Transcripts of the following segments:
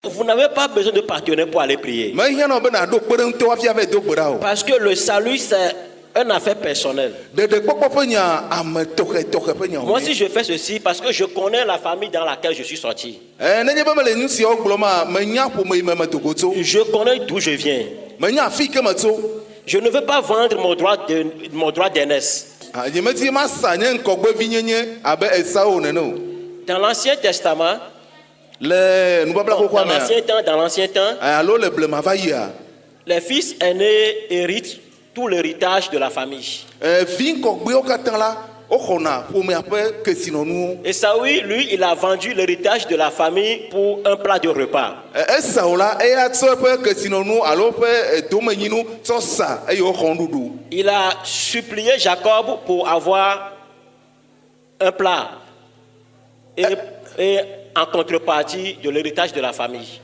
Vous n'avez pas besoin de partenaire pour aller prier. Parce que le salut, c'est une affaire personnelle. Moi, si je fais ceci, parce que je connais la famille dans laquelle je suis sorti. Je connais d'où je viens. Je ne veux pas vendre mon droit d'aînesse. Dans l'Ancien Testament, dans l'ancien temps, les fils aînés héritent tout l'héritage de la famille. Et Saoui, lui, il a vendu l'héritage de la famille pour un plat de repas. Il a supplié Jacob pour avoir un plat. Et en contrepartie de l'héritage de la famille.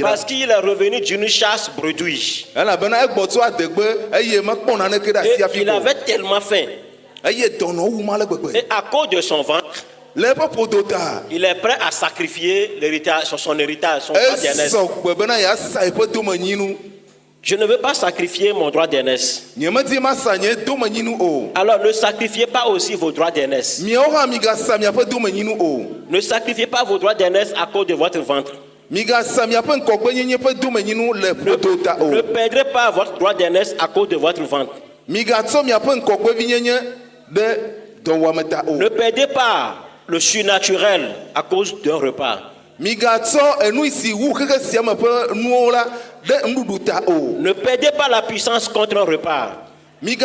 Parce qu'il est revenu d'une chasse bredouille. Et il avait tellement faim. Et à cause de son ventre, il est prêt à sacrifier son héritage, son droit d'aînesse. Je ne veux pas sacrifier mon droit d'aînesse. Alors ne sacrifiez pas aussi vos droits d'aînesse. Ne sacrifiez pas vos droits d'aînesse à cause de votre ventre. Ne perdrez pas votre droit d'aînesse à cause de votre ventre. Ne perdez pas le surnaturel à cause d'un repas. Ne perdez pas la puissance contre un repas. Ne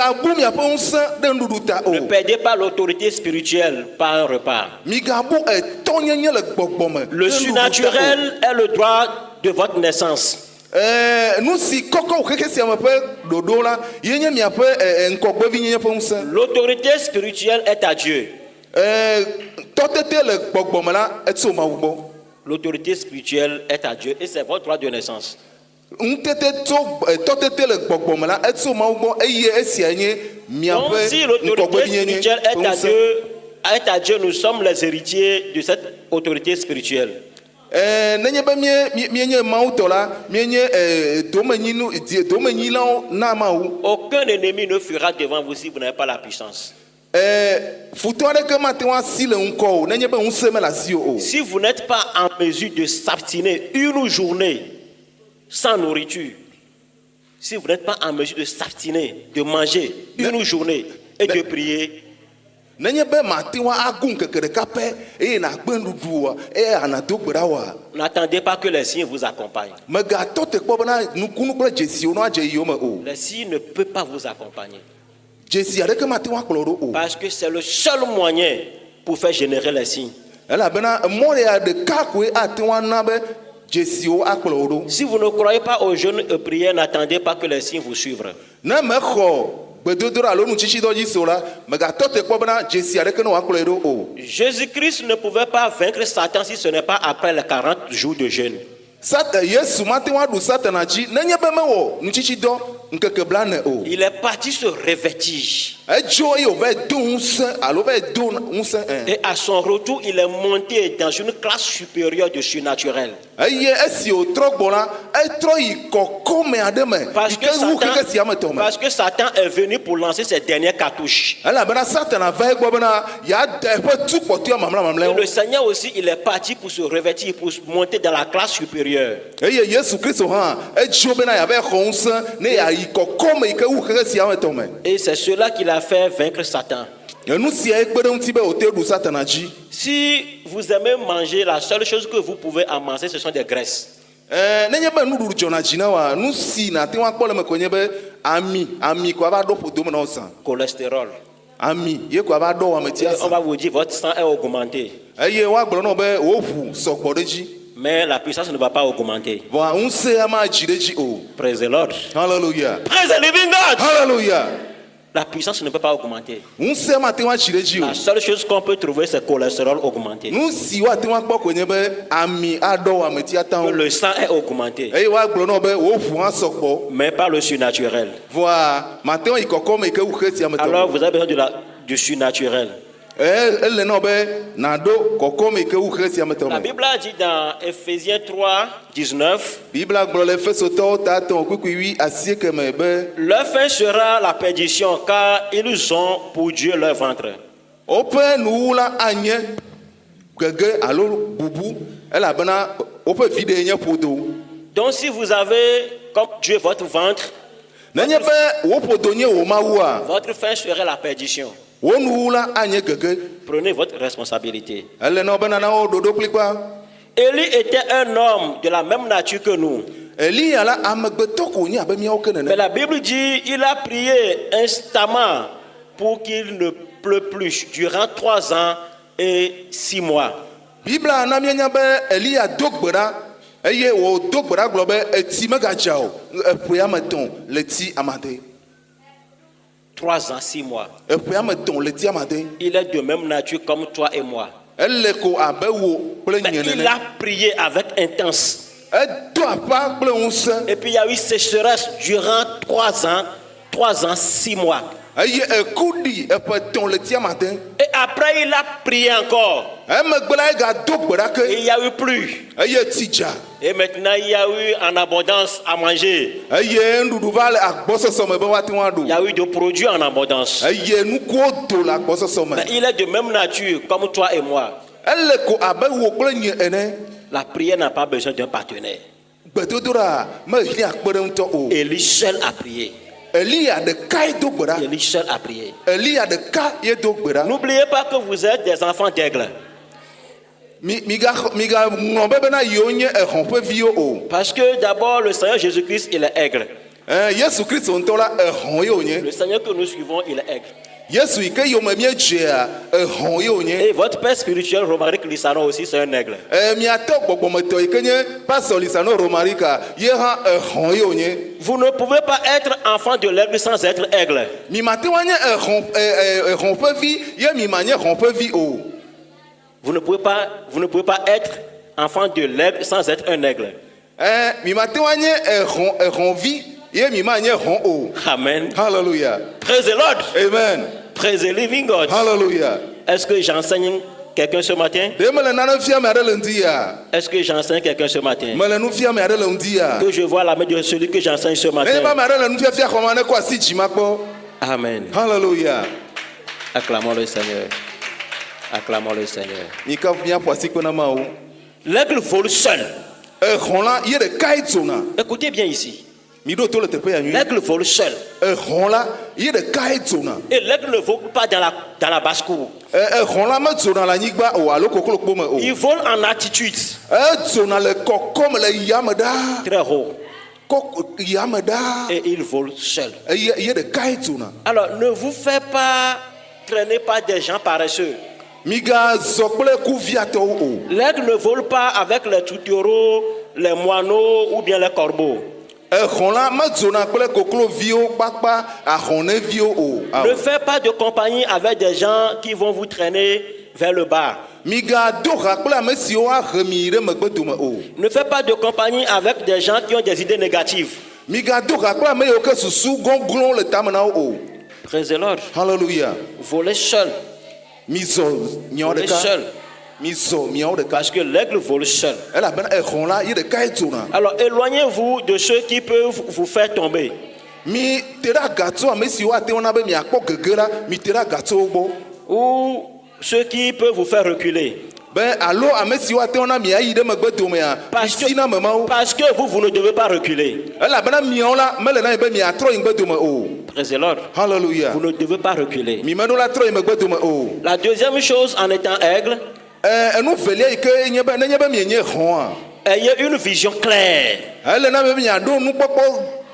perdez pas l'autorité spirituelle par un repas. Le surnaturel est le droit de votre naissance. L'autorité spirituelle est à Dieu. L'autorité spirituelle est à Dieu et c'est votre droit de naissance. Donc, si l'autorité spirituelle est à Dieu, nous sommes les héritiers de cette autorité spirituelle. Aucun ennemi ne fera devant vous si vous n'avez pas la puissance. Si vous n'êtes pas en mesure de s'abstiner une journée sans nourriture, si vous n'êtes pas en mesure de s'abstiner, de manger une journée et de prier, n'attendez pas que les signes vous accompagnent. Les signes ne peuvent pas vous accompagner. Parce que c'est le seul moyen pour faire générer les signes. Si vous ne croyez pas aux jeûnes et prières, n'attendez pas que les signes vous suivent. Jésus-Christ ne pouvait pas vaincre Satan si ce n'est pas après les 40 jours de jeûne. Il est parti se revêtir. Et à son retour, il est monté dans une classe supérieure de surnaturel. Parce que Satan est venu pour lancer ses dernières cartouches. Et le Seigneur aussi, il est parti pour se revêtir, pour monter dans la classe supérieure. Et c'est cela qu'il a fait vaincre Satan. Si vous aimez manger, la seule chose que vous pouvez amasser, ce sont des graisses. Cholestérol. On va vous dire votre sang est augmenté. Mais la puissance ne va pas augmenter. Praise the Lord. Hallelujah. Praise the living God. Hallelujah. La puissance ne peut pas augmenter. La seule chose qu'on peut trouver, c'est le cholestérol augmenté. Que le sang est augmenté. Mais pas le surnaturel. Alors vous avez besoin du surnaturel. Elle non be nado kokome ke u kresi La ametome. Bible a dit dans Ephésiens 3, 19, Bible gbo le fe soto ta ton kukui asie ke me be leur fin sera la perdition, car ils ont pour Dieu leur ventre. ope nuula anye gege alo bubu ela bana ope vide nye podo. Donc si vous avez comme Dieu votre ventre, Nenye be wo podo nye wo mawa. votre fin sera la perdition. Wo nuula anye gege. Prenez votre responsabilité. Elle no bana na o dodo klikwa. Élie était un homme de la même nature que nous. Eli ala amegbeto ko nya be miawo Mais kenene. la Bible dit il a prié instamment pour qu'il ne pleut plus durant 3 ans et 6 mois. Bible na mianya be Eli adogbera eye wo dogbera glo be eti megajao epoya meton leti amade. 3 ans, 6 mois. Epoya meton leti amade. Il est de même nature comme toi et moi. Elle ko abe wo ple Mais il nyenene. a prié avec intense. Edo apa ple unse. Et puis il y a eu sécheresse durant 3 ans, 6 mois. Eye ekudi epeton leti amade. Et après il a prié encore. Emegbela ga dogbera Et il ke n'y a eu plus. eye tija. Et maintenant il y a eu en abondance à manger. Eye ndudu va le agbososo me be wati wa do. Il y a eu des produits en abondance. Eye nuko do la agbososo me. Mais il est de même nature comme toi et moi. Elle ko abe wo kple nye ene. La prière n'a pas besoin d'un partenaire. Gbedodora me hli akpere ŋutɔ o. Élie seul a prié. Elia ɖeka ye do gbe ɖa. Élie seul a prié. Elia ɖeka ye do gbe ɖa. N'oubliez pas que vous êtes des enfants d'aigle. Miga ŋlɔ be bena yewo nye exɔ ƒe viwo o. Parce que d'abord le Seigneur Jésus-Christ il est aigle. Yesu Kristo ŋutɔ la exɔ ye wonye. Le Seigneur que nous suivons il est aigle. Yesu yi ke yome miedzea exɔ ye wonye. Et votre père spirituel Romaric Lissano aussi c'est un aigle. Miatɔ gbɔgbɔmetɔ yi ke nye Pastor Lisano Romarika ye hã exɔ ye wonye. Vous ne pouvez pas être enfant de l'aigle sans être aigle. Mi mate wa nye exɔ ƒe vi ye mi ma nye exɔ ƒe vi o. Vous ne pouvez pas être enfant de l'aigle sans être un aigle. Mi mate wa nye exɔ vi ye mi ma nye exɔ o. Amen. Hallelujah. Praise the Lord. Amen. Praise the living God. Hallelujah. Est-ce que j'enseigne quelqu'un ce matin? De me le nane fia me aɖe le ŋdi ya. Est-ce que j'enseigne quelqu'un ce matin? Me le nu fia me aɖe le ŋdi ya. Que je vois la main de celui que j'enseigne ce Ne ba matin. me aɖe le nu fia xɔma ne kɔ asi dzima kpɔ. Amen. Hallelujah. Acclamons le Seigneur. Acclamons le Seigneur. Nika miaƒo asi kpe na Mawu. L'aigle vole seul. Exɔ la ye ɖeka ye dzona. Écoutez bien ici. Mi ɖo to le teƒe ya nyuie. L'aigle vole seul. Exɔ la ye ɖeka ye dzona. Et l'aigle ne vole pas dans la basse-cour. Exɔ la me dzona le anyigba o alo koklokpo me o. Il vole en altitude. Edzona le kɔkɔm le yame ɖaa. Très haut. Yame ɖaa. Et il vole seul. Ye ɖeka ye dzona. Alors ne vous faites pas traîner par des gens paresseux. Migazɔ kple kuviatɔwo o. L'aigle ne vole pas avec les tourtereaux, les moineaux ou bien les corbeaux. Exɔ la medzona kple kokloviwo kpakpa ahɔnɛviwo o. Ne faites pas de compagnie avec des gens qui vont vous traîner vers le bas. Migado ha kple ame siwo ahe mi ɖe megbedome o. Ne faites pas de compagnie avec des gens qui ont des idées négatives. Migado ha kple ame yiwo ke susu gɔglɔ̃ le tame na wo o. Praise the Lord. Hallelujah. Volez seul. Mizɔ miawo Volez ɖeka. seul. Mizɔ miawo ɖeka. Parce que l'aigle vole seul. Elabena exɔ la ye ɖeka ye dzona. Alors éloignez-vous de ceux qui peuvent vous faire tomber. Mi te ɖe agatso ame siwo ate ŋu na be miakpɔ gege la mi te ɖe agatsowo gbɔ. Ou ceux qui peuvent vous faire reculer. Be alo ame siwo ate ŋu na miayi ɖe megbedomea misi na memawo. Parce que vous ne devez pas reculer. Elabena miawo la mele na yi be miatrɔ yi megbedome o. Praise the Lord. Hallelujah. Vous ne devez pas reculer. Mi meɖo la trɔ yi megbedome o. La deuxième chose en étant aigle, Enu velia yi ke nye be nenye be mienye xɔa. ayez une vision claire Ele na be miaɖo nukpɔkpɔ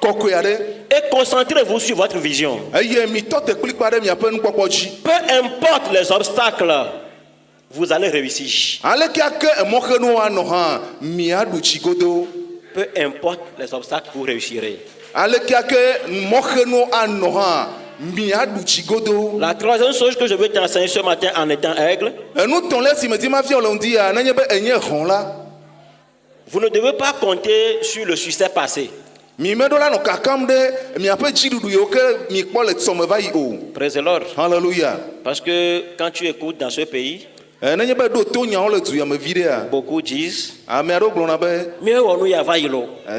kɔkɔe aɖe. et concentrez-vous sur votre vision. Eye mitɔ te kplikpa ɖe miaƒe nukpɔkpɔ dzi. Peu importe les obstacles, vous allez réussir. Aleke ake emɔxenuwo anɔ hã miaɖu tsi godo. Peu importe les obstacles, vous réussirez. Aleke ake mɔxenuwo anɔ hã miaɖu tsi godo. La troisième chose que je veux t'enseigner ce matin en étant aigle, Enu tɔ̃lia si medi ma fia le ŋdi ya nenye be enye xɔ la. vous ne devez pas compter sur le succès passé. Mi me do la no kakam de mi ape jidudu yo ke mi kpo le tsome va yi o. Praise the Lord. Hallelujah. Parce que quand tu écoutes dans ce pays, Nenye be do to nya o le du ya me vide a. beaucoup disent, Ame ado gblɔ na be mieux on nous y a vaillé.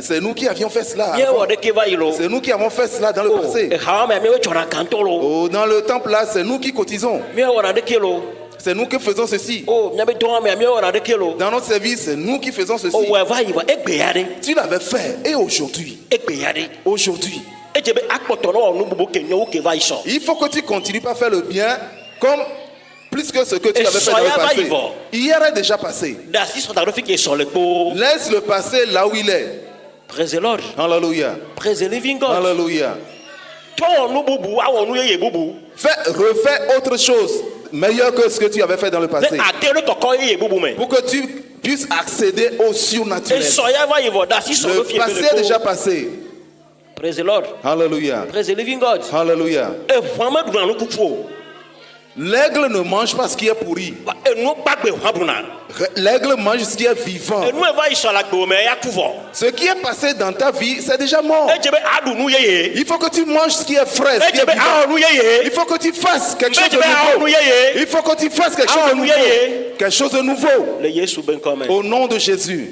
c'est nous qui avions fait cela. Mieux avant. on est qui vaillé. C'est nous qui avons fait cela dans le Oh, passé. et how mais mieux tu as cantolo. Oh, dans le temple là, c'est nous qui cotisons. Mieux on a des kilos. C'est nous qui faisons ceci. Oh, mieux on a des kilos. Dans notre service, c'est nous qui faisons ceci. Oh, ouais, vaillé. Et béyade. Tu l'avais fait. Et aujourd'hui, Et béyade. aujourd'hui, Et je vais accompagner nous bobo kenyo qui vaillé ça. il faut que tu continues pas à faire le bien comme plus que ce que tu Et avais fait dans le soyez passé. vaillant. Hier est déjà passé. D'assis sur ta qui est sur le pot. Laisse le passé là où il est. Praise the Lord. Hallelujah. Praise the living God. Hallelujah. Toi, on nous boubou, on nous yé boubou. Refais autre chose meilleur que ce que tu avais fait dans le Mais passé. à terre, le coco yé boubou, mais. Pour que tu puisses accéder au Et surnaturel. soyez vaillant. D'assis sur Le le fier. passé est déjà passé. Praise the Lord. Hallelujah. Praise the living God. Hallelujah. Et vraiment, nous nous coupons. L'aigle ne mange pas ce qui est pourri. Et nous pas de habuna. L'aigle mange ce qui est vivant. Et nous vaillons sur la gomme, mais à couvent. Ce qui est passé dans ta vie, c'est déjà mort. Et je vais adou nous yé. Il faut que tu manges ce qui est frais, ce Et qui je est vais vivant. à nous yé. Il faut que tu fasses quelque chose de Mais tu vas nouveau. nous yé. Il faut que tu fasses quelque Ah, chose de nous nouveau. yé. Quelque chose de nouveau. Le Yesu ben comme. Au nom de Jésus.